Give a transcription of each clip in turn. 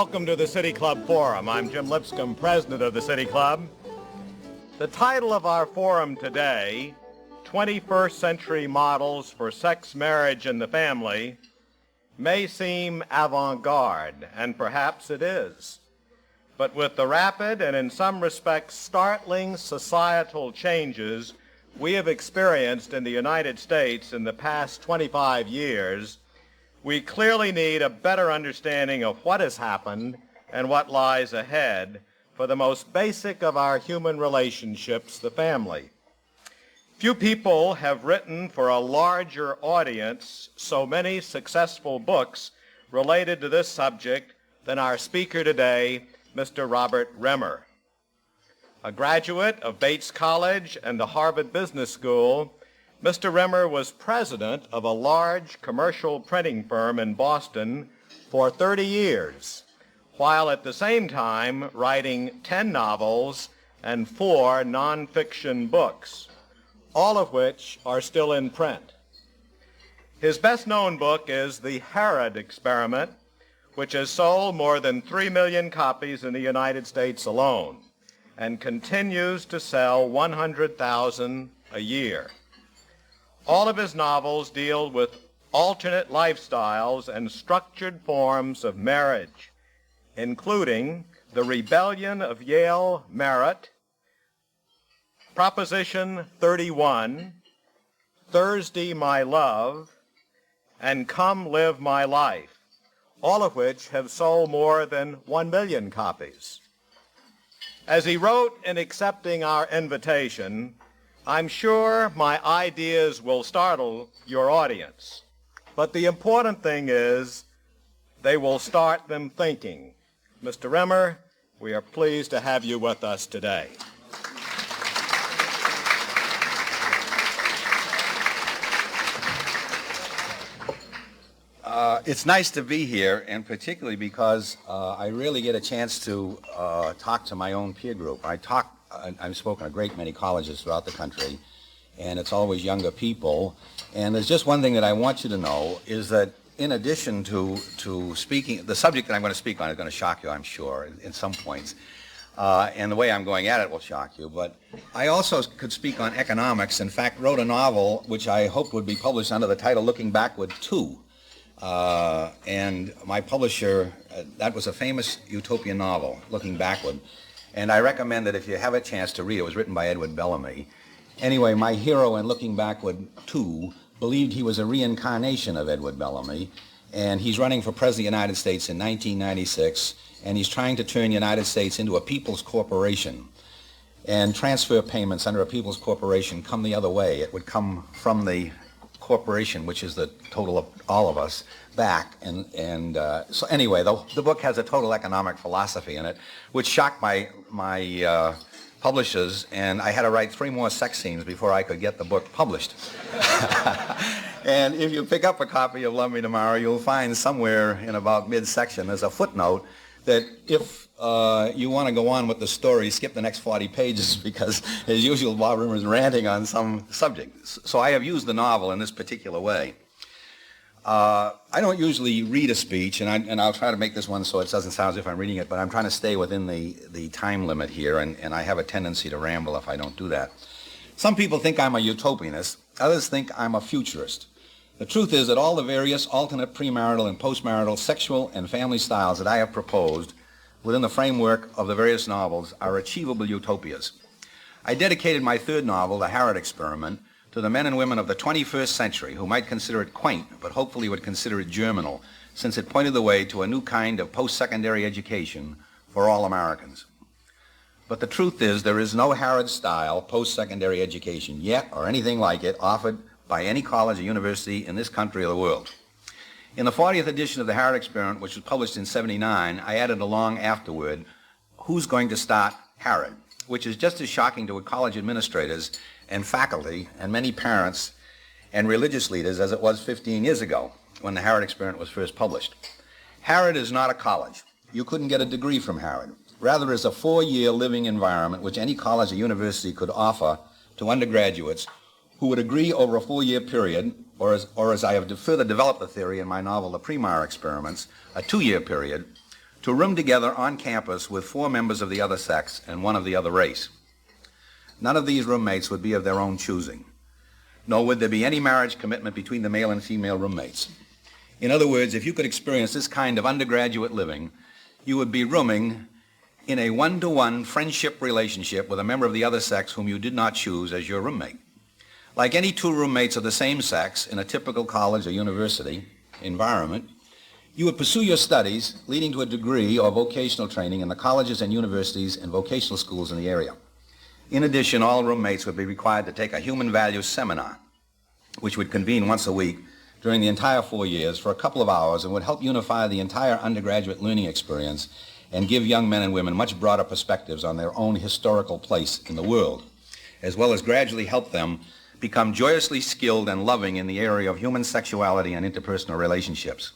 Welcome to the City Club Forum. I'm Jim Lipscomb, president of the City Club. The title of our forum today, 21st Century Models for Sex, Marriage, and the Family, may seem avant-garde, and perhaps it is. But with the rapid and in some respects startling societal changes we have experienced in the United States in the past 25 years, we clearly need a better understanding of what has happened and what lies ahead for the most basic of our human relationships, the family. Few people have written for a larger audience so many successful books related to this subject than our speaker today, Mr. Robert Remmer. A graduate of Bates College and the Harvard Business School, Mr. Remmer was president of a large commercial printing firm in Boston for 30 years, while at the same time writing 10 novels and 4 nonfiction books, all of which are still in print. His best-known book is The Harrad Experiment, which has sold more than 3 million copies in the United States alone and continues to sell 100,000 a year. All of his novels deal with alternate lifestyles and structured forms of marriage, including The Rebellion of Yale Merit, Proposition 31, Thursday, My Love, and Come Live My Life, all of which have sold more than 1 million copies. As he wrote in accepting our invitation, I'm sure my ideas will startle your audience, but the important thing is they will start them thinking. Mr. Remmer, we are pleased to have you with us today. It's nice to be here, and particularly because I really get a chance to talk to my own peer group. I've spoken at a great many colleges throughout the country, and it's always younger people. And there's just one thing that I want you to know is that in addition to speaking, the subject that I'm going to speak on is going to shock you, I'm sure, in some points. And the way I'm going at it will shock you. But I also could speak on economics. In fact, wrote a novel which I hoped would be published under the title Looking Backward 2. And my publisher, that was a famous utopian novel, Looking Backward. And I recommend that if you have a chance to read it. It was written by Edward Bellamy. Anyway, my hero in Looking Backward 2 believed he was a reincarnation of Edward Bellamy, and he's running for President of the United States in 1996, and he's trying to turn the United States into a people's corporation. And transfer payments under a people's corporation come the other way. It would come from the corporation, which is the total of all of us, back. So anyway, the book has a total economic philosophy in it, which shocked my publishers, and I had to write 3 more sex scenes before I could get the book published. And if you pick up a copy of Love Me Tomorrow, you'll find somewhere in about midsection there's a footnote that if you want to go on with the story, skip the next 40 pages because, as usual, Bob Rimmer is ranting on some subject. So I have used the novel in this particular way. I don't usually read a speech, and I'll try to make this one so it doesn't sound as if I'm reading it, but I'm trying to stay within the time limit here, and I have a tendency to ramble if I don't do that. Some people think I'm a utopianist. Others think I'm a futurist. The truth is that all the various alternate premarital and postmarital sexual and family styles that I have proposed within the framework of the various novels are achievable utopias. I dedicated my 3rd novel, The Harrad Experiment, to the men and women of the 21st century who might consider it quaint, but hopefully would consider it germinal, since it pointed the way to a new kind of post-secondary education for all Americans. But the truth is there is no Harrad-style post-secondary education yet, or anything like it, offered by any college or university in this country or the world. In the 40th edition of the Harrad Experiment, which was published in '79, I added a long afterword, Who's Going to Start Harrad?, which is just as shocking to college administrators and faculty and many parents and religious leaders as it was 15 years ago when the Harrad Experiment was first published. Harrad is not a college. You couldn't get a degree from Harrad. Rather, it's a 4-year living environment which any college or university could offer to undergraduates who would agree over a 4-year period, or as I have further developed the theory in my novel, The Premar Experiments, a 2-year period, to room together on campus with 4 members of the other sex and 1 of the other race. None of these roommates would be of their own choosing, nor would there be any marriage commitment between the male and female roommates. In other words, if you could experience this kind of undergraduate living, you would be rooming in a one-to-one friendship relationship with a member of the other sex whom you did not choose as your roommate. Like any 2 roommates of the same sex in a typical college or university environment, you would pursue your studies, leading to a degree or vocational training in the colleges and universities and vocational schools in the area. In addition, all roommates would be required to take a human values seminar, which would convene once a week during the entire 4 years for a couple of hours and would help unify the entire undergraduate learning experience and give young men and women much broader perspectives on their own historical place in the world, as well as gradually help them become joyously skilled and loving in the area of human sexuality and interpersonal relationships.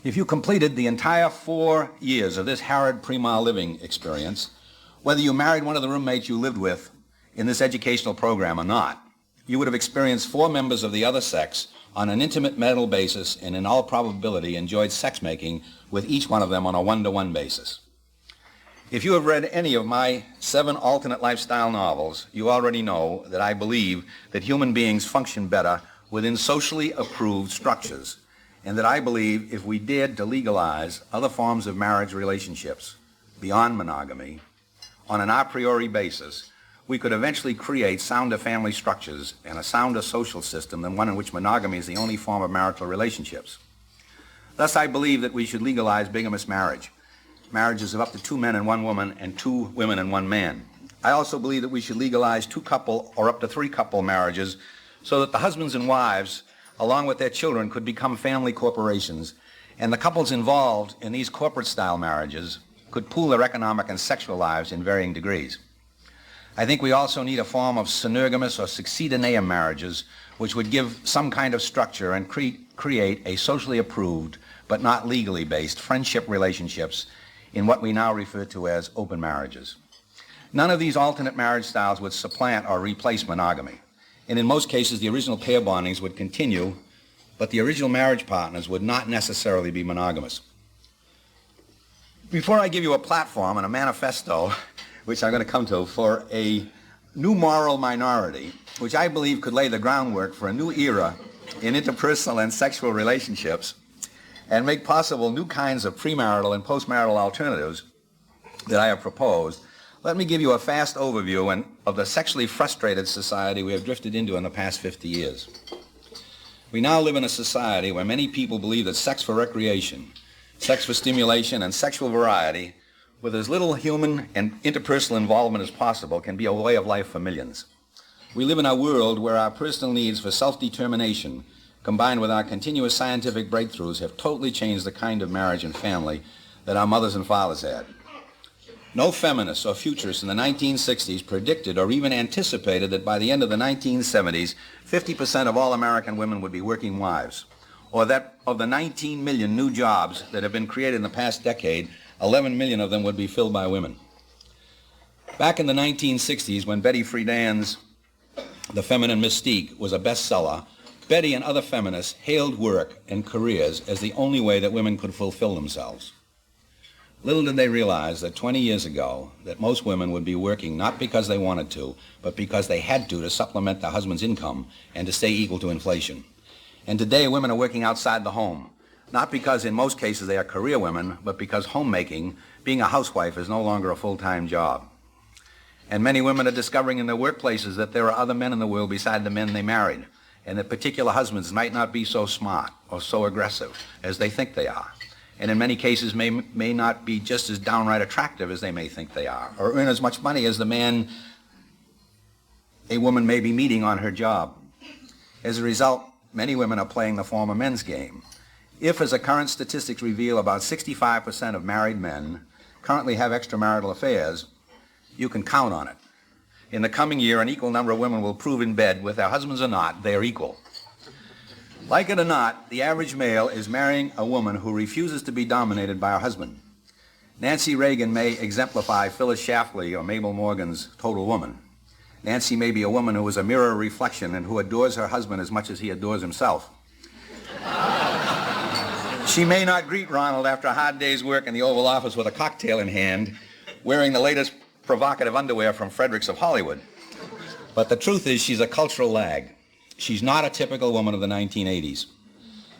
If you completed the entire 4 years of this Harrad Premar living experience, whether you married one of the roommates you lived with in this educational program or not, you would have experienced 4 members of the other sex on an intimate mental basis and in all probability enjoyed sex making with each one of them on a one-to-one basis. If you have read any of my 7 alternate lifestyle novels, you already know that I believe that human beings function better within socially approved structures, and that I believe if we dared to legalize other forms of marriage relationships beyond monogamy on an a priori basis, we could eventually create sounder family structures and a sounder social system than one in which monogamy is the only form of marital relationships. Thus, I believe that we should legalize bigamous marriage, marriages of up to 2 men and 1 woman and 2 women and 1 man. I also believe that we should legalize 2-couple or up to 3-couple marriages so that the husbands and wives, along with their children, could become family corporations, and the couples involved in these corporate-style marriages could pool their economic and sexual lives in varying degrees. I think we also need a form of synergamous or succedaneum marriages which would give some kind of structure and create a socially approved but not legally based friendship relationships in what we now refer to as open marriages. None of these alternate marriage styles would supplant or replace monogamy, and in most cases the original pair bondings would continue, but the original marriage partners would not necessarily be monogamous. Before I give you a platform and a manifesto, which I'm going to come to, for a new moral minority, which I believe could lay the groundwork for a new era in interpersonal and sexual relationships and make possible new kinds of premarital and postmarital alternatives that I have proposed, let me give you a fast overview of the sexually frustrated society we have drifted into in the past 50 years. We now live in a society where many people believe that sex for recreation, sex for stimulation, and sexual variety, with as little human and interpersonal involvement as possible, can be a way of life for millions. We live in a world where our personal needs for self-determination, combined with our continuous scientific breakthroughs, have totally changed the kind of marriage and family that our mothers and fathers had. No feminists or futurists in the 1960s predicted or even anticipated that by the end of the 1970s, 50% of all American women would be working wives, or that of the 19 million new jobs that have been created in the past decade, 11 million of them would be filled by women. Back in the 1960s, when Betty Friedan's The Feminine Mystique was a bestseller, Betty and other feminists hailed work and careers as the only way that women could fulfill themselves. Little did they realize that 20 years ago that most women would be working not because they wanted to, but because they had to supplement their husband's income and to stay equal to inflation. And today women are working outside the home, not because in most cases they are career women, but because homemaking, being a housewife, is no longer a full-time job. And many women are discovering in their workplaces that there are other men in the world beside the men they married, and that particular husbands might not be so smart or so aggressive as they think they are, and in many cases may not be just as downright attractive as they may think they are, or earn as much money as the man a woman may be meeting on her job. As a result, many women are playing the former men's game. If, as the current statistics reveal, about 65% of married men currently have extramarital affairs, you can count on it. In the coming year, an equal number of women will prove in bed, with their husbands or not, they are equal. Like it or not, the average male is marrying a woman who refuses to be dominated by her husband. Nancy Reagan may exemplify Phyllis Schlafly or Mabel Morgan's total woman. Nancy may be a woman who is a mirror reflection and who adores her husband as much as he adores himself. She may not greet Ronald after a hard day's work in the Oval Office with a cocktail in hand, wearing the latest provocative underwear from Fredericks of Hollywood. But the truth is she's a cultural lag. She's not a typical woman of the 1980s.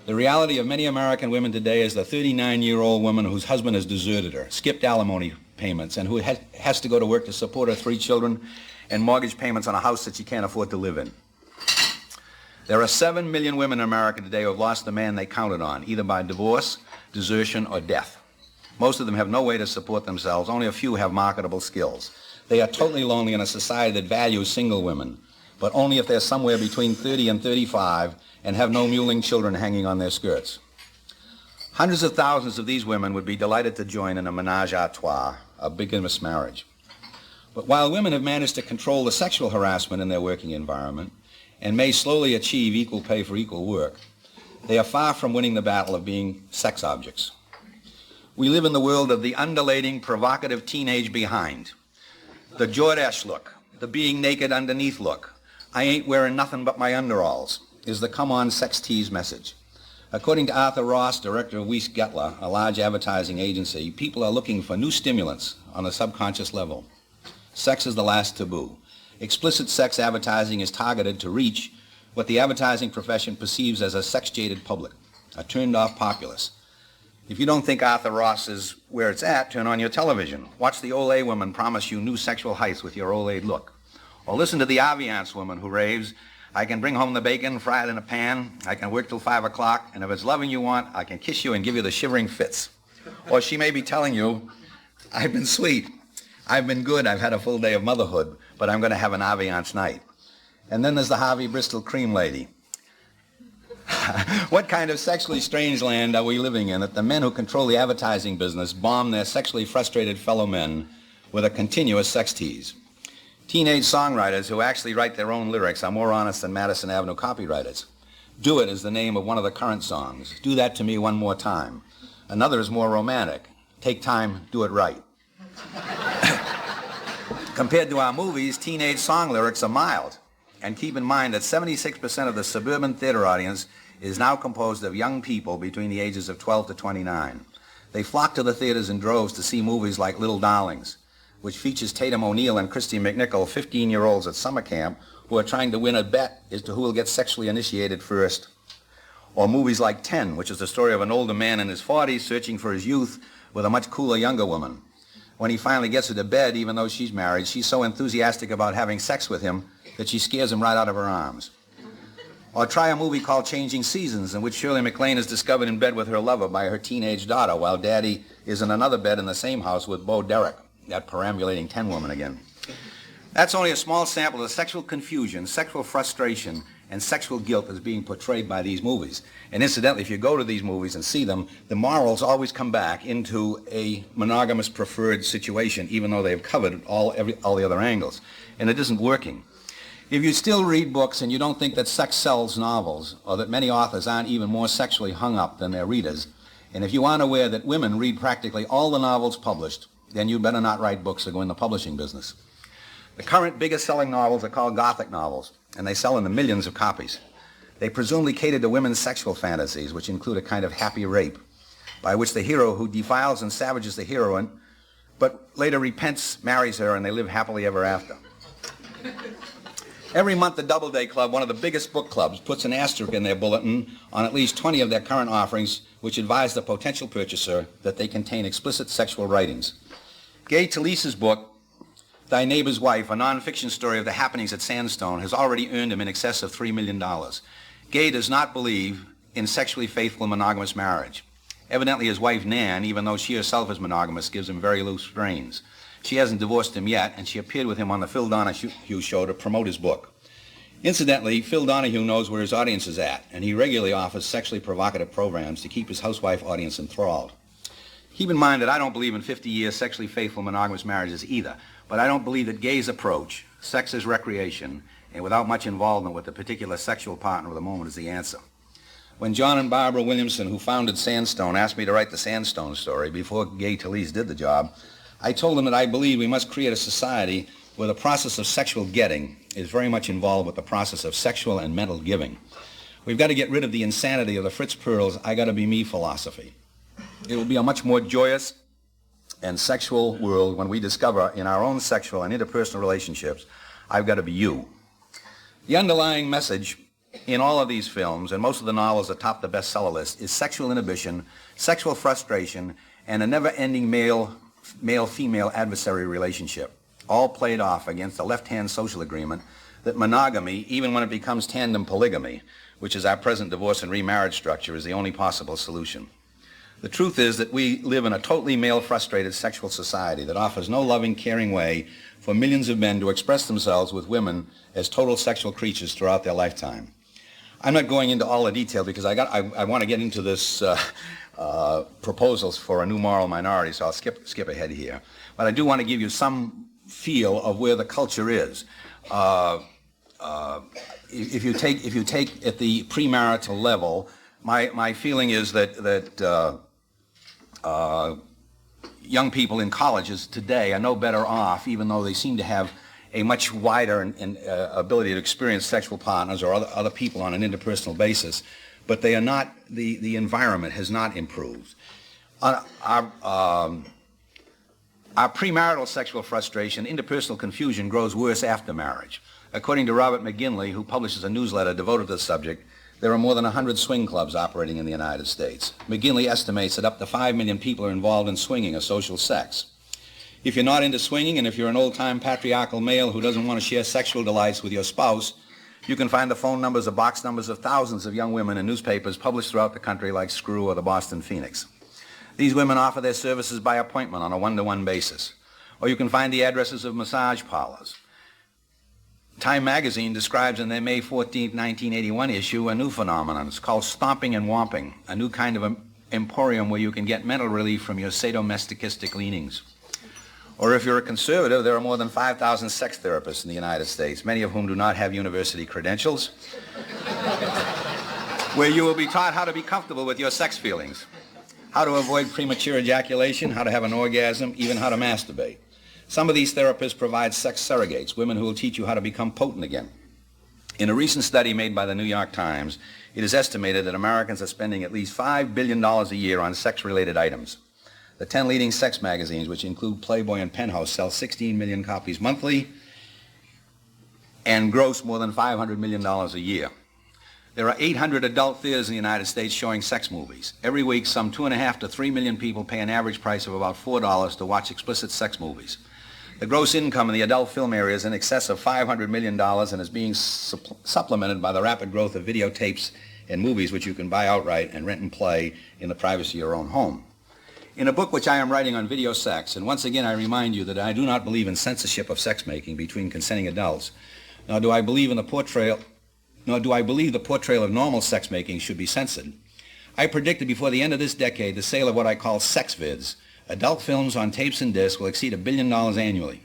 The reality of many American women today is the 39-year-old woman whose husband has deserted her, skipped alimony payments, and who has to go to work to support her 3 children and mortgage payments on a house that she can't afford to live in. There are 7 million women in America today who have lost the man they counted on, either by divorce, desertion, or death. Most of them have no way to support themselves. Only a few have marketable skills. They are totally lonely in a society that values single women, but only if they're somewhere between 30 and 35 and have no mewling children hanging on their skirts. Hundreds of thousands of these women would be delighted to join in a menage a trois, a bigamous marriage. But while women have managed to control the sexual harassment in their working environment and may slowly achieve equal pay for equal work, they are far from winning the battle of being sex objects. We live in the world of the undulating, provocative teenage behind. The Jordache look, the being naked underneath look, I ain't wearing nothing but my underalls, is the come-on sex tease message. According to Arthur Ross, director of Weiss Gettler, a large advertising agency, people are looking for new stimulants on a subconscious level. Sex is the last taboo. Explicit sex advertising is targeted to reach what the advertising profession perceives as a sex-jaded public, a turned-off populace. If you don't think Arthur Ross is where it's at, turn on your television. Watch the Olay woman promise you new sexual heights with your Olay look. Or listen to the Aviance woman who raves, I can bring home the bacon, fry it in a pan, I can work till 5 o'clock, and if it's loving you want, I can kiss you and give you the shivering fits. Or she may be telling you, I've been sweet, I've been good, I've had a full day of motherhood, but I'm going to have an Aviance night. And then there's the Harvey Bristol cream lady. What kind of sexually strange land are we living in that the men who control the advertising business bomb their sexually frustrated fellow men with a continuous sex tease? Teenage songwriters who actually write their own lyrics are more honest than Madison Avenue copywriters. Do It is the name of one of the current songs. Do That to Me One More Time. Another is more romantic. Take Time, Do It Right. Compared to our movies, teenage song lyrics are mild. And keep in mind that 76% of the suburban theater audience is now composed of young people between the ages of 12 to 29. They flock to the theaters in droves to see movies like Little Darlings, which features Tatum O'Neal and Christy McNichol, 15-year-olds at summer camp, who are trying to win a bet as to who will get sexually initiated first. Or movies like 10, which is the story of an older man in his 40s searching for his youth with a much cooler younger woman. When he finally gets her to bed, even though she's married, she's so enthusiastic about having sex with him that she scares him right out of her arms. Or try a movie called Changing Seasons, in which Shirley MacLaine is discovered in bed with her lover by her teenage daughter, while Daddy is in another bed in the same house with Bo Derek, that perambulating 10 woman again. That's only a small sample of the sexual confusion, sexual frustration, and sexual guilt that's being portrayed by these movies. And incidentally, if you go to these movies and see them, the morals always come back into a monogamous preferred situation, even though they've covered all the other angles. And it isn't working. If you still read books and you don't think that sex sells novels, or that many authors aren't even more sexually hung up than their readers, and if you aren't aware that women read practically all the novels published, then you better not write books or go in the publishing business. The current biggest selling novels are called Gothic novels, and they sell in the millions of copies. They presumably cater to women's sexual fantasies, which include a kind of happy rape, by which the hero who defiles and savages the heroine, but later repents, marries her, and they live happily ever after. Every month, the Doubleday Club, one of the biggest book clubs, puts an asterisk in their bulletin on at least 20 of their current offerings, which advise the potential purchaser that they contain explicit sexual writings. Gay Talese's book, Thy Neighbor's Wife, a nonfiction story of the happenings at Sandstone, has already earned him in excess of $3 million. Gay does not believe in sexually faithful monogamous marriage. Evidently, his wife, Nan, even though she herself is monogamous, gives him very loose reins. She hasn't divorced him yet, and she appeared with him on the Phil Donahue show to promote his book. Incidentally, Phil Donahue knows where his audience is at, and he regularly offers sexually provocative programs to keep his housewife audience enthralled. Keep in mind that I don't believe in 50-year sexually faithful monogamous marriages either, but I don't believe that Gay's approach, sex as recreation, and without much involvement with the particular sexual partner of the moment, is the answer. When John and Barbara Williamson, who founded Sandstone, asked me to write the Sandstone story before Gay Talese did the job, I told them that I believe we must create a society where the process of sexual getting is very much involved with the process of sexual and mental giving, We've got to get rid of the insanity of the Fritz Perls I gotta be me philosophy. It will be a much more joyous and sexual world when we discover in our own sexual and interpersonal relationships, I've got to be you. The underlying message in all of these films, and most of the novels that top the bestseller list, is sexual inhibition, sexual frustration, and a never-ending male-female adversary relationship, all played off against the left-hand social agreement that monogamy, even when it becomes tandem polygamy, which is our present divorce and remarriage structure, is the only possible solution. The truth is that we live in a totally male-frustrated sexual society that offers no loving, caring way for millions of men to express themselves with women as total sexual creatures throughout their lifetime. I'm not going into all the detail because I want to get into this proposals for a new moral minority, so I'll skip ahead here. But I do want to give you some feel of where the culture is. If you take at the premarital level, my feeling is that young people in colleges today are no better off, even though they seem to have a much wider ability to experience sexual partners or other people on an interpersonal basis, but they are not, the environment has not improved. Our premarital sexual frustration, interpersonal confusion grows worse after marriage. According to Robert McGinley, who publishes a newsletter devoted to the subject, there are more than 100 swing clubs operating in the United States. McGinley estimates that up to 5 million people are involved in swinging or social sex. If you're not into swinging, and if you're an old-time patriarchal male who doesn't want to share sexual delights with your spouse, you can find the phone numbers or box numbers of thousands of young women in newspapers published throughout the country like Screw or the Boston Phoenix. These women offer their services by appointment on a one-to-one basis. Or you can find the addresses of massage parlors. Time magazine describes in their May 14, 1981 issue a new phenomenon. It's called stomping and womping, a new kind of emporium where you can get mental relief from your sadomasochistic leanings. Or if you're a conservative, there are more than 5,000 sex therapists in the United States, many of whom do not have university credentials, where you will be taught how to be comfortable with your sex feelings, how to avoid premature ejaculation, how to have an orgasm, even how to masturbate. Some of these therapists provide sex surrogates, women who will teach you how to become potent again. In a recent study made by the New York Times, it is estimated that Americans are spending at least $5 billion a year on sex-related items. The 10 leading sex magazines, which include Playboy and Penthouse, sell 16 million copies monthly and gross more than $500 million a year. There are 800 adult theaters in the United States showing sex movies. Every week, some 2.5 to 3 million people pay an average price of about $4 to watch explicit sex movies. The gross income in the adult film area is in excess of $500 million and is being supplemented by the rapid growth of videotapes and movies which you can buy outright and rent and play in the privacy of your own home. In a book which I am writing on video sex, and once again I remind you that I do not believe in censorship of sex making between consenting adults, nor do I believe the portrayal of normal sex making should be censored. I predict that before the end of this decade, the sale of what I call sex vids, adult films on tapes and discs, will exceed $1 billion annually.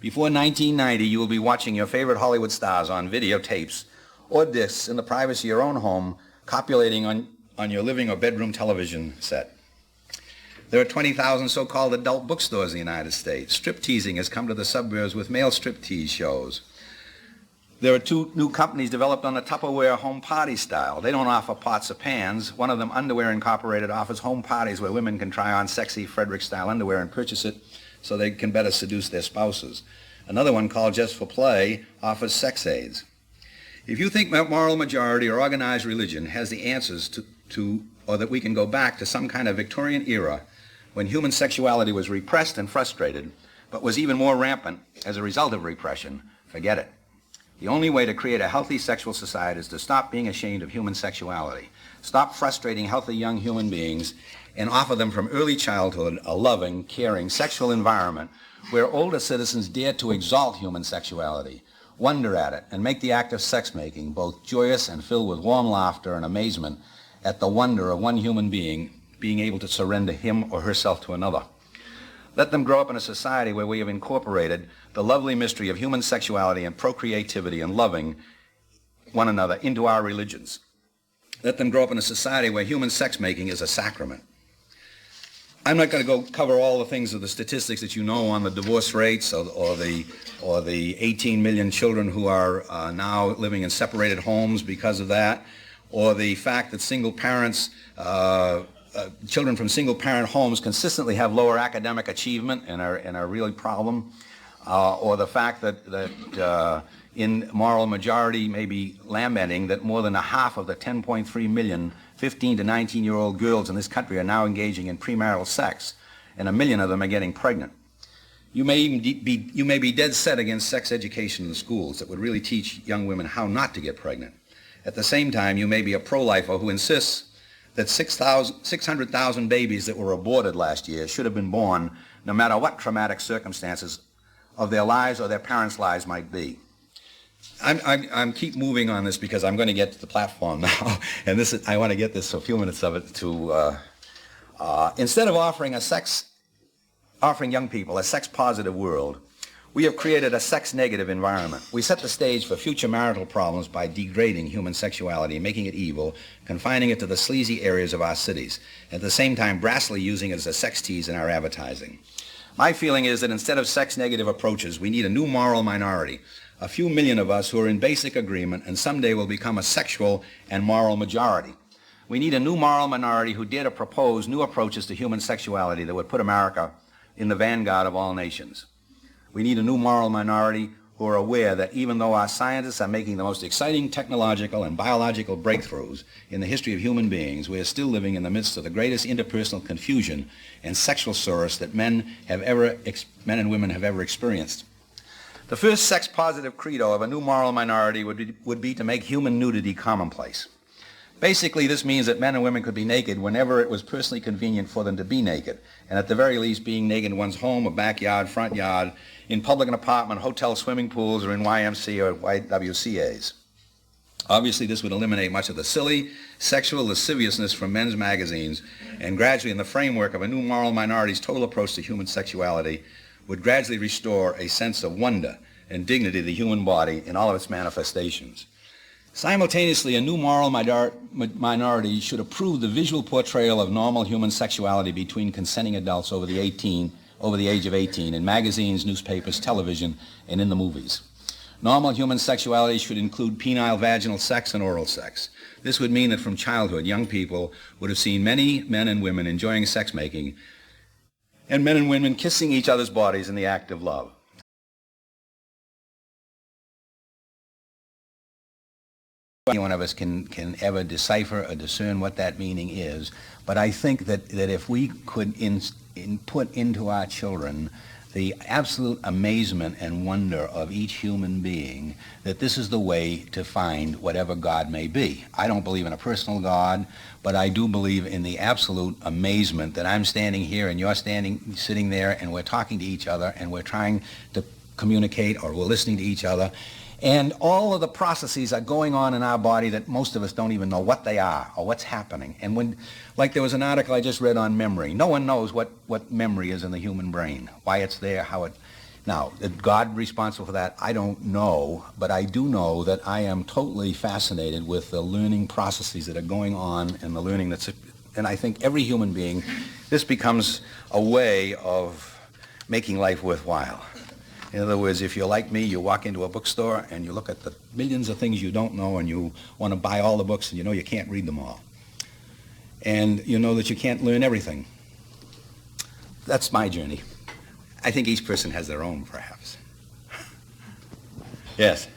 Before 1990, you will be watching your favorite Hollywood stars on videotapes or discs in the privacy of your own home, copulating on your living or bedroom television set. There are 20,000 so-called adult bookstores in the United States. Strip-teasing has come to the suburbs with male strip-tease shows. There are 2 new companies developed on the Tupperware home party style. They don't offer pots or pans. One of them, Underwear Incorporated, offers home parties where women can try on sexy Frederick-style underwear and purchase it so they can better seduce their spouses. Another one, called Just for Play, offers sex aids. If you think moral majority or organized religion has the answers to or that we can go back to some kind of Victorian era when human sexuality was repressed and frustrated, but was even more rampant as a result of repression, forget it. The only way to create a healthy sexual society is to stop being ashamed of human sexuality, stop frustrating healthy young human beings, and offer them from early childhood a loving, caring, sexual environment where older citizens dare to exalt human sexuality, wonder at it, and make the act of sex-making both joyous and filled with warm laughter and amazement at the wonder of one human being being able to surrender him or herself to another. Let them grow up in a society where we have incorporated the lovely mystery of human sexuality and procreativity and loving one another into our religions. Let them grow up in a society where human sex-making is a sacrament. I'm not going to go cover all the things of the statistics that you know on the divorce rates or the 18 million children who are now living in separated homes because of that, or the fact that single parents, children from single-parent homes consistently have lower academic achievement and are really a problem, or the fact that in moral majority may be lamenting that more than a half of the 10.3 million 15 to 19-year-old girls in this country are now engaging in premarital sex, and 1 million of them are getting pregnant. You may be dead set against sex education in the schools that would really teach young women how not to get pregnant. At the same time, you may be a pro-lifer who insists that 600,000 babies that were aborted last year should have been born no matter what traumatic circumstances of their lives or their parents' lives might be. I'm keep moving on this because I'm going to get to the platform now, and I want to get this a few minutes of it to instead of offering young people a sex-positive world, we have created a sex-negative environment. We set the stage for future marital problems by degrading human sexuality, making it evil, confining it to the sleazy areas of our cities, at the same time brassly using it as a sex tease in our advertising. My feeling is that instead of sex-negative approaches, we need a new moral minority, a few million of us who are in basic agreement and someday will become a sexual and moral majority. We need a new moral minority who dare to propose new approaches to human sexuality that would put America in the vanguard of all nations. We need a new moral minority who are aware that even though our scientists are making the most exciting technological and biological breakthroughs in the history of human beings, we are still living in the midst of the greatest interpersonal confusion and sexual source that men and women have ever experienced. The first sex-positive credo of a new moral minority would be to make human nudity commonplace. Basically, this means that men and women could be naked whenever it was personally convenient for them to be naked, and at the very least being naked in one's home or backyard, front yard, in public and apartment, hotel swimming pools, or in YMCA or YWCAs. Obviously, this would eliminate much of the silly, sexual lasciviousness from men's magazines, and gradually, in the framework of a new moral minority's total approach to human sexuality, would gradually restore a sense of wonder and dignity to the human body in all of its manifestations. Simultaneously, a new moral minority should approve the visual portrayal of normal human sexuality between consenting adults over the age of 18 in magazines, newspapers, television, and in the movies. Normal human sexuality should include penile vaginal sex and oral sex. This would mean that from childhood, young people would have seen many men and women enjoying sex making and men and women kissing each other's bodies in the act of love. Any one of us can ever decipher or discern what that meaning is, but I think that if we could put into our children the absolute amazement and wonder of each human being, that this is the way to find whatever God may be. I don't believe in a personal God, but I do believe in the absolute amazement that I'm standing here and you're sitting there, and we're talking to each other and we're trying to communicate, or we're listening to each other. And all of the processes are going on in our body that most of us don't even know what they are or what's happening. And like there was an article I just read on memory. No one knows what memory is in the human brain, why it's there, how it... Now, is God responsible for that? I don't know, but I do know that I am totally fascinated with the learning processes that are going on and the learning that's... And I think every human being, this becomes a way of making life worthwhile. In other words, if you're like me, you walk into a bookstore and you look at the millions of things you don't know and you want to buy all the books and you know you can't read them all. And you know that you can't learn everything. That's my journey. I think each person has their own, perhaps. Yes?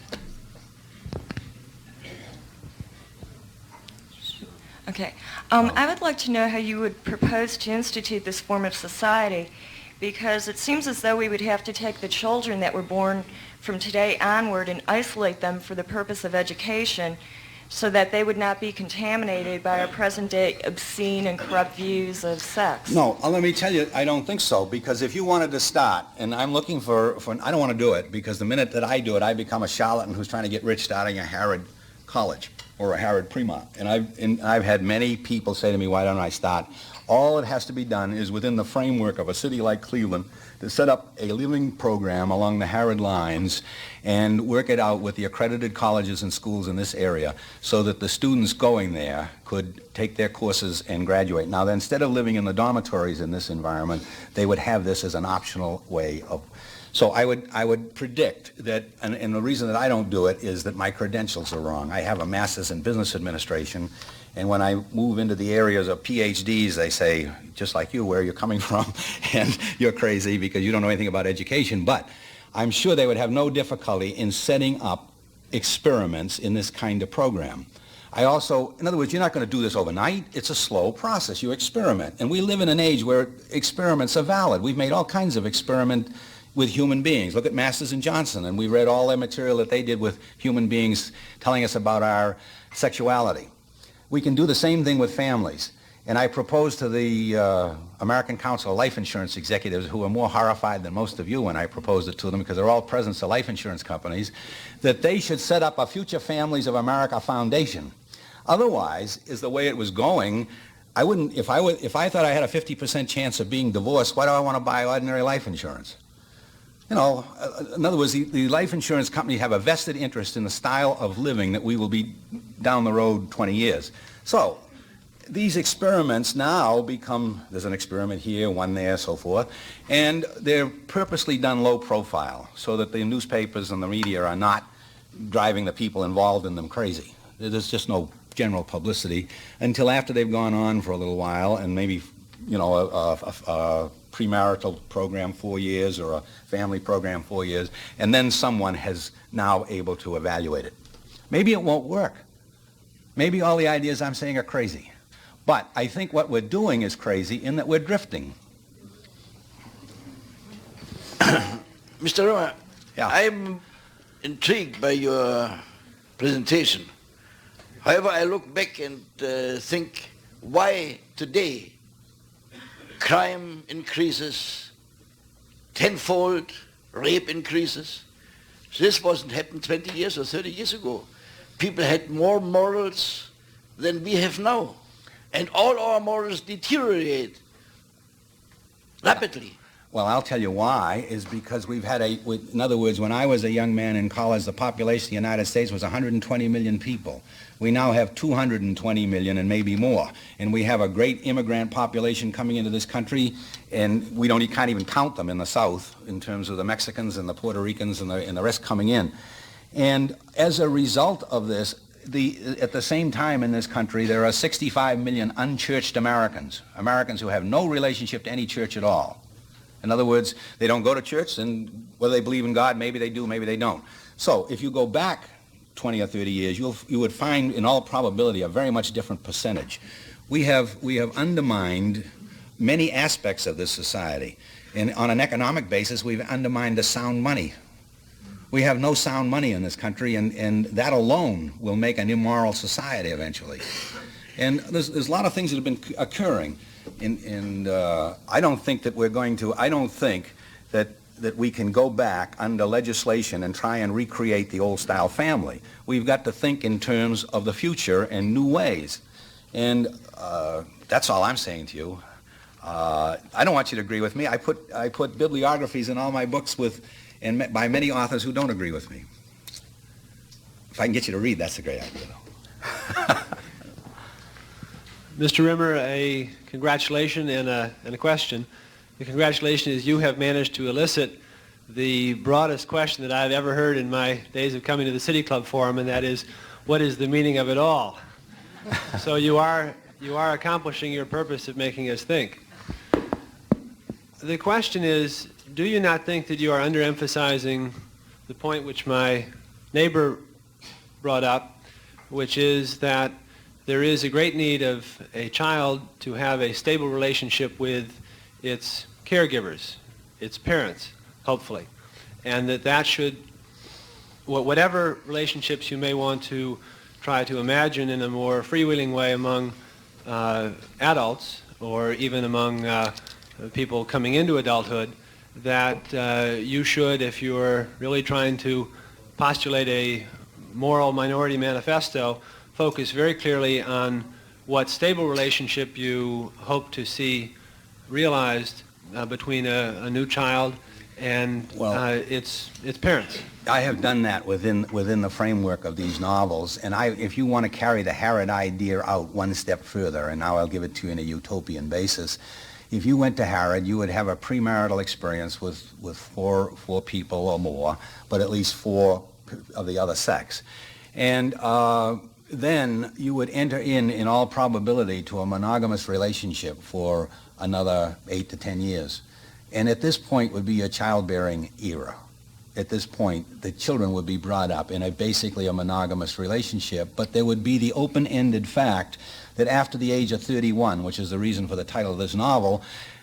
Okay. I would like to know how you would propose to institute this form of society, because it seems as though we would have to take the children that were born from today onward and isolate them for the purpose of education so that they would not be contaminated by our present-day obscene and corrupt views of sex. No, let me tell you, I don't think so, because if you wanted to start, and I'm looking for I don't want to do it, because the minute that I do it, I become a charlatan who's trying to get rich starting a Harrad college or a Harrad Premont. And I've had many people say to me, why don't I start? All that has to be done is within the framework of a city like Cleveland to set up a living program along the Harrad lines and work it out with the accredited colleges and schools in this area so that the students going there could take their courses and graduate. Now, instead of living in the dormitories in this environment, they would have this as an optional way of... So I would predict that, and the reason that I don't do it is that my credentials are wrong. I have a master's in business administration, and when I move into the areas of PhDs, they say, just like you, where you're coming from, and you're crazy because you don't know anything about education. But I'm sure they would have no difficulty in setting up experiments in this kind of program. I also, in other words, you're not going to do this overnight. It's a slow process. You experiment. And we live in an age where experiments are valid. We've made all kinds of experiments with human beings. Look at Masters and Johnson, and we read all their material that they did with human beings telling us about our sexuality. We can do the same thing with families. And I propose to the American Council of Life Insurance Executives, who are more horrified than most of you when I proposed it to them because they're all presidents of life insurance companies, that they should set up a Future Families of America Foundation. Otherwise, is the way it was going, I wouldn't, if I thought I had a 50% chance of being divorced, why do I want to buy ordinary life insurance? You know, in other words, the life insurance company have a vested interest in the style of living that we will be down the road 20 years. So these experiments now become, there's an experiment here, one there, so forth, and they're purposely done low profile so that the newspapers and the media are not driving the people involved in them crazy. There's just no general publicity until after they've gone on for a little while, and maybe, you know, a premarital program 4 years or a family program 4 years, and then someone has now able to evaluate it. Maybe it won't work. Maybe all the ideas I'm saying are crazy. But I think what we're doing is crazy in that we're drifting. Mr. Rimmer, Yeah. I'm intrigued by your presentation. However, I look back and think, why today crime increases tenfold, rape increases? This wasn't happened 20 years or 30 years ago. People had more morals than we have now. And all our morals deteriorate rapidly. Well, I'll tell you why, is because we've had in other words, when I was a young man in college, the population of the United States was 120 million people. We now have 220 million and maybe more. And we have a great immigrant population coming into this country, and we can't even count them in the South in terms of the Mexicans and the Puerto Ricans and the rest coming in. And as a result of this, at the same time in this country, there are 65 million unchurched Americans, Americans who have no relationship to any church at all. In other words, they don't go to church, and whether they believe in God, maybe they do, maybe they don't. So if you go back 20 or 30 years, you would find in all probability a very much different percentage. We have undermined many aspects of this society. And on an economic basis, we've undermined the sound money. We have no sound money in this country, and that alone will make an immoral society eventually. And there's a lot of things that have been occurring. And I don't think that that we can go back under legislation and try and recreate the old style family. We've got to think in terms of the future and new ways. And that's all I'm saying to you. I don't want you to agree with me. I put bibliographies in all my books by many authors who don't agree with me. If I can get you to read, that's a great idea, though. Mr. Rimmer, a congratulation and a question. The congratulation is you have managed to elicit the broadest question that I've ever heard in my days of coming to the City Club Forum, and that is, what is the meaning of it all? So you are accomplishing your purpose of making us think. The question is, do you not think that you are underemphasizing the point which my neighbor brought up, which is that there is a great need of a child to have a stable relationship with its caregivers, its parents, hopefully, and that should, whatever relationships you may want to try to imagine in a more freewheeling way among adults or even among people coming into adulthood, that you should, if you're really trying to postulate a moral minority manifesto, focus very clearly on what stable relationship you hope to see realized between a new child and its parents. I have done that within the framework of these novels, and if you want to carry the Harrad idea out one step further, and now I'll give it to you in a utopian basis, if you went to Harrad, you would have a premarital experience with four people or more, but at least four of the other sex. And then you would enter in all probability, to a monogamous relationship for another 8 to 10 years. And at this point would be your childbearing era. At this point, the children would be brought up in basically a monogamous relationship, but there would be the open-ended fact that after the age of 31, which is the reason for the title of this novel,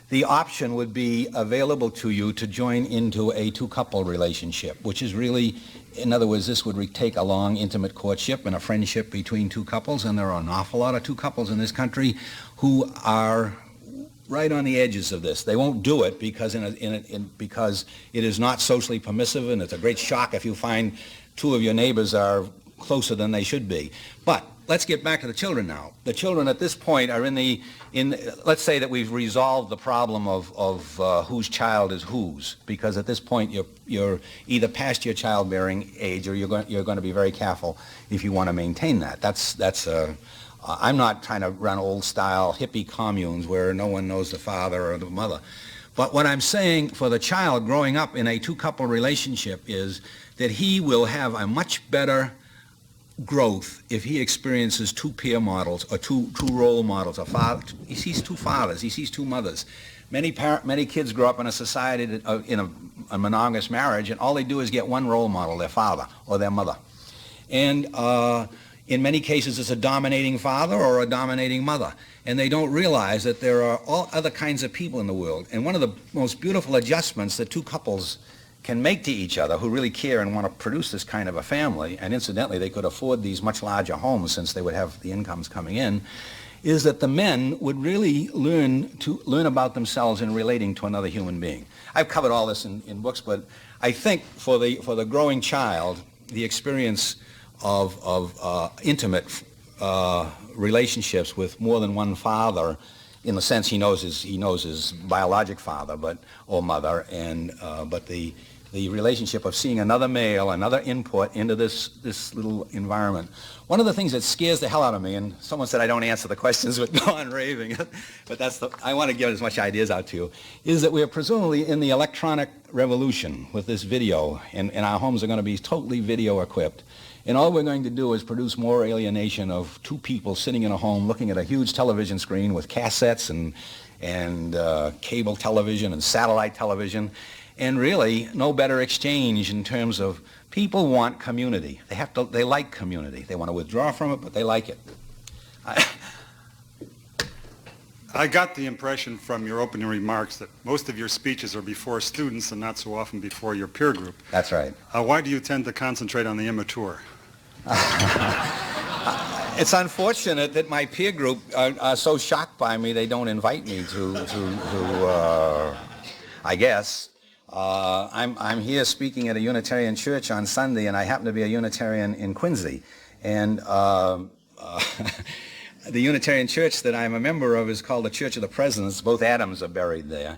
the option would be available to you to join into a two-couple relationship, which is really, in other words, this would take a long, intimate courtship and a friendship between two couples, and there are an awful lot of two couples in this country who are right on the edges of this. They won't do it because because it is not socially permissive, and it's a great shock if you find two of your neighbors are closer than they should be. But let's get back to the children now. The children at this point are let's say that we've resolved the problem of whose child is whose, because at this point you're either past your childbearing age, or you're going to be very careful if you want to maintain that. I'm not trying to run old-style hippie communes where no one knows the father or the mother. But what I'm saying for the child growing up in a two-couple relationship is that he will have a much better growth if he experiences two peer models or two role models. He sees two fathers, he sees two mothers. Many kids grow up in a society in a monogamous marriage, and all they do is get one role model, their father or their mother. And in many cases, it's a dominating father or a dominating mother. And they don't realize that there are all other kinds of people in the world. And one of the most beautiful adjustments that two couples can make to each other who really care and want to produce this kind of a family, and incidentally, they could afford these much larger homes since they would have the incomes coming in, is that the men would really learn about themselves in relating to another human being. I've covered all this in books, but I think for the growing child, the experience of intimate relationships with more than one father, in the sense he knows his biologic father or mother, but the relationship of seeing another male, another input into this little environment. One of the things that scares the hell out of me, and someone said I don't answer the questions but go on raving, but I want to give as much ideas out to you, is that we are presumably in the electronic revolution with this video, and our homes are going to be totally video equipped. And all we're going to do is produce more alienation of two people sitting in a home looking at a huge television screen with cassettes and cable television and satellite television, and really no better exchange in terms of people want community. They like community. They want to withdraw from it, but they like it. I got the impression from your opening remarks that most of your speeches are before students and not so often before your peer group. That's right. Why do you tend to concentrate on the immature? It's unfortunate that my peer group are so shocked by me they don't invite me to I guess. I'm here speaking at a Unitarian church on Sunday, and I happen to be a Unitarian in Quincy. And the Unitarian church that I'm a member of is called the Church of the Presidents. Both Adams are buried there.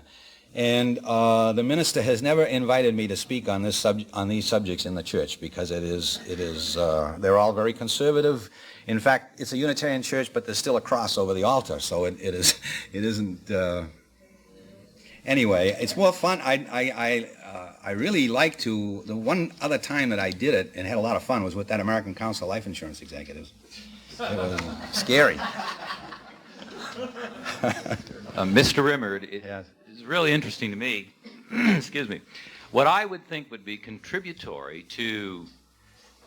And the minister has never invited me to speak on these subjects in the church because they're all very conservative. In fact, it's a Unitarian church, but there's still a cross over the altar, so it isn't. Anyway, it's more fun. I really like to. The one other time that I did it and had a lot of fun was with that American Council of Life Insurance Executives. It was scary. Mr. Rimmerd, Yes. It's really interesting to me, excuse me, what I would think would be contributory to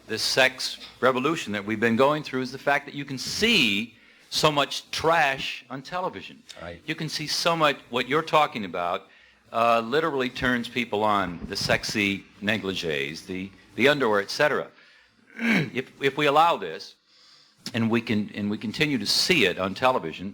this sex revolution that we've been going through is the fact that you can see so much trash on television. Right. You can see so much, what you're talking about literally turns people on, the sexy negligees, the underwear, etc. If we allow this, and we continue to see it on television,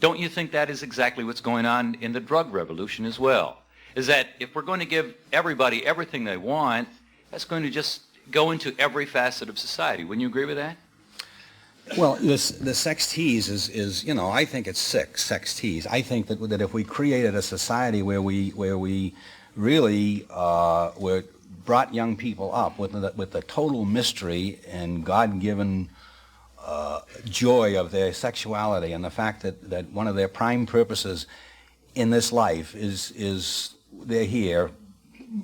don't you think that is exactly what's going on in the drug revolution as well? Is that if we're going to give everybody everything they want, that's going to just go into every facet of society. Wouldn't you agree with that? Well, the sex tease is I think it's sick, sex tease. I think that if we created a society where we really brought young people up with the total mystery and God-given joy of their sexuality and the fact that one of their prime purposes in this life is they're here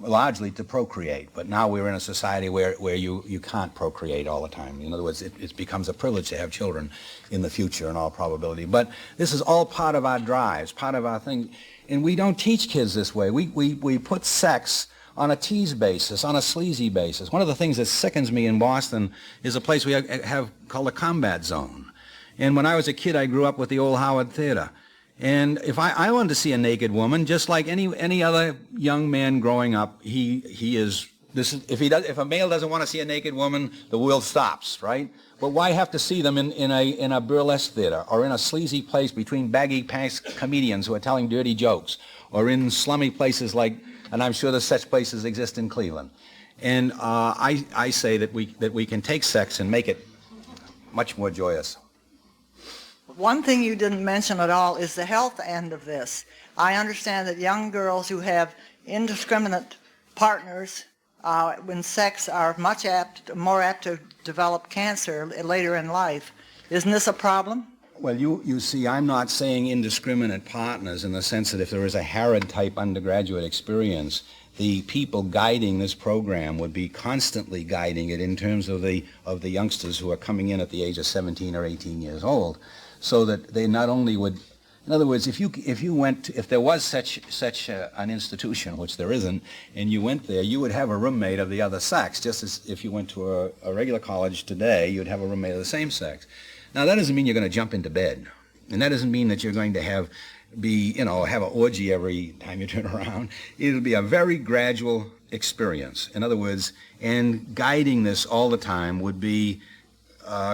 largely to procreate, but now we're in a society where you can't procreate all the time. In other words, it becomes a privilege to have children in the future in all probability. But this is all part of our drives, part of our thing, and we don't teach kids this way. We put sex on a tease basis, on a sleazy basis. One of the things that sickens me in Boston is a place we have called a combat zone. And when I was a kid, I grew up with the old Howard Theater. And if I wanted to see a naked woman, just like any other young man growing up, if a male doesn't want to see a naked woman, the world stops, right? But why have to see them in a burlesque theater or in a sleazy place between baggy pants comedians who are telling dirty jokes, or in slummy places like, and I'm sure there's such places exist in Cleveland. And I say that we can take sex and make it much more joyous. One thing you didn't mention at all is the health end of this. I understand that young girls who have indiscriminate partners when sex are more apt to develop cancer later in life. Isn't this a problem? Well, you see, I'm not saying indiscriminate partners in the sense that if there is a Harrad-type undergraduate experience, the people guiding this program would be constantly guiding it in terms of the youngsters who are coming in at the age of 17 or 18 years old, so that they not only would, in other words, if there was such an institution, which there isn't, and you went there, you would have a roommate of the other sex, just as if you went to a regular college today, you'd have a roommate of the same sex. Now, that doesn't mean you're going to jump into bed, and that doesn't mean that you're going to have an orgy every time you turn around. It'll be a very gradual experience. In other words, and guiding this all the time would be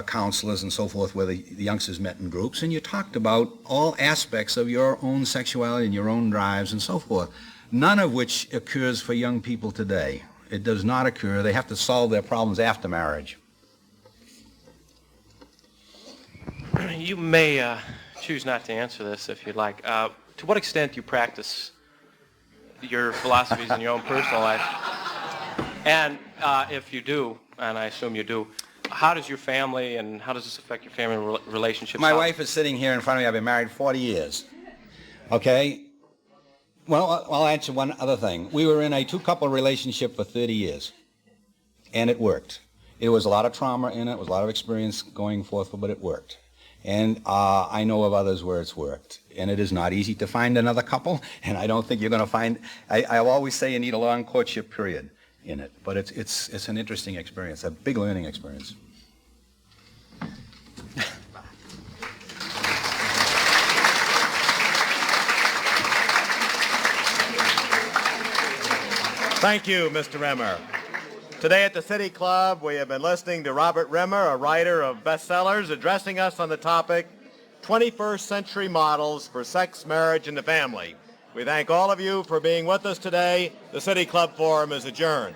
counselors and so forth, where the youngsters met in groups, and you talked about all aspects of your own sexuality and your own drives and so forth, none of which occurs for young people today. It does not occur. They have to solve their problems after marriage. You may choose not to answer this if you'd like. To what extent do you practice your philosophies in your own personal life? And if you do, and I assume you do, how does your family and how does this affect your family relationships? My wife is sitting here in front of me. I've been married 40 years. Okay? Well, I'll answer one other thing. We were in a two-couple relationship for 30 years, and it worked. It was a lot of trauma in it. It was a lot of experience going forth, but it worked. And I know of others where it's worked. And it is not easy to find another couple, and I don't think you're going to find, I'll always say you need a long courtship period in it. But it's an interesting experience, a big learning experience. Thank you, Mr. Rimmer. Today at the City Club, we have been listening to Robert Rimmer, a writer of bestsellers, addressing us on the topic, 21st Century Models for Sex, Marriage, and the Family. We thank all of you for being with us today. The City Club Forum is adjourned.